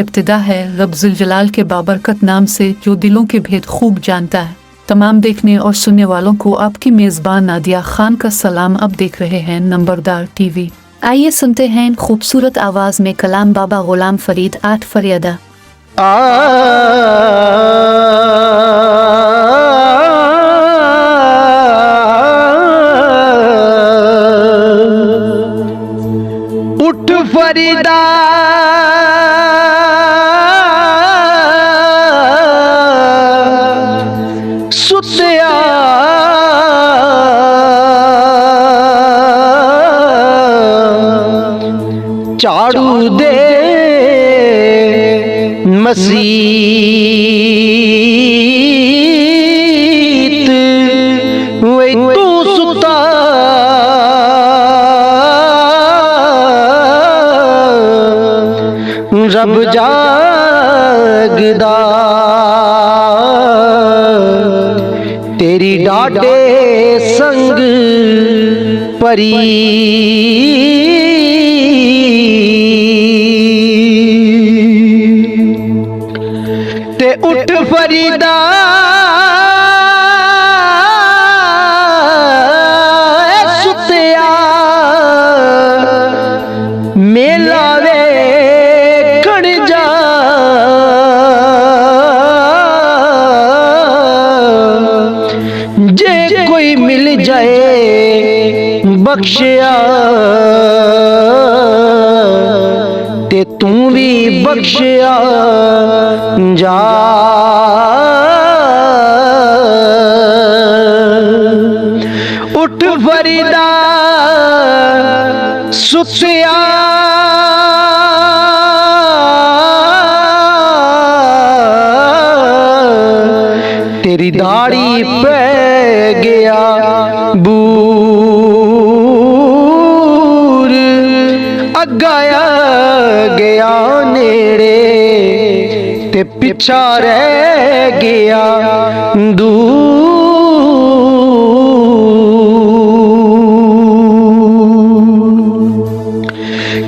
इब्तिदा है रब जुल जलाल के बाबरकत नाम से, जो दिलों के भेद खूब जानता है। तमाम देखने और सुनने वालों को आपकी मेज़बान नादिया खान का सलाम। अब देख रहे हैं नंबरदार टीवी। आइए सुनते हैं खूबसूरत आवाज़ में कलाम बाबा गुलाम फरीद आठ फरियादा। उठ फरीदा सुतिया झाड़ू दे मसीत वे तू सुता रब जागदा तेरी डाटे संग परी ते उठ फरीदा सुतिया मेला वे खड़ जा जे कोई मिल जाए बख्शिया ते तू भी बख्शिया जा। उठ फरीदा सुतिया तेरी दाढ़ी पे गया बूर अगाया गया नेड़े ते पिछा रह गया दूर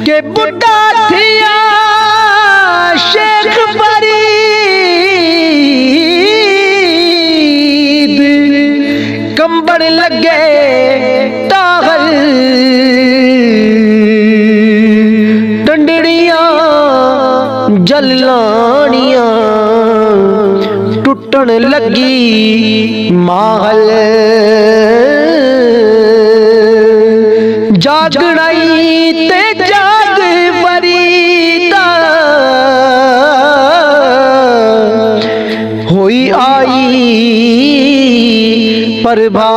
के बुढ़ा थिया शेख फरीद कंबड़ लगे तागल डंडड़ियां जलानियां टुटन लगी माहल जागनाई ते जाग फरीदा होई आई प्रभात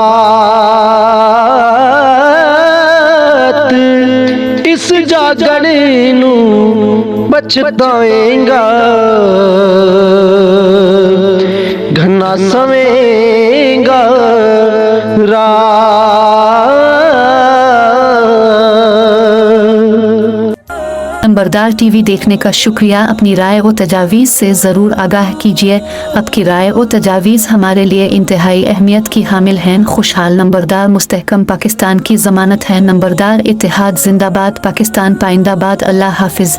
इस जागण नू बचताएगा घना सवेगा नंबरदार टीवी देखने का शुक्रिया। अपनी राय और तजावीज़ से ज़रूर आगाह कीजिए। आपकी राय और तजावीज़ हमारे लिए इंतहाई अहमियत की हामिल हैं। खुशहाल नंबरदार मुस्तहकम पाकिस्तान की ज़मानत है। नंबरदार इत्तेहाद जिंदाबाद, पाकिस्तान पाइंदाबाद। अल्लाह हाफिज़।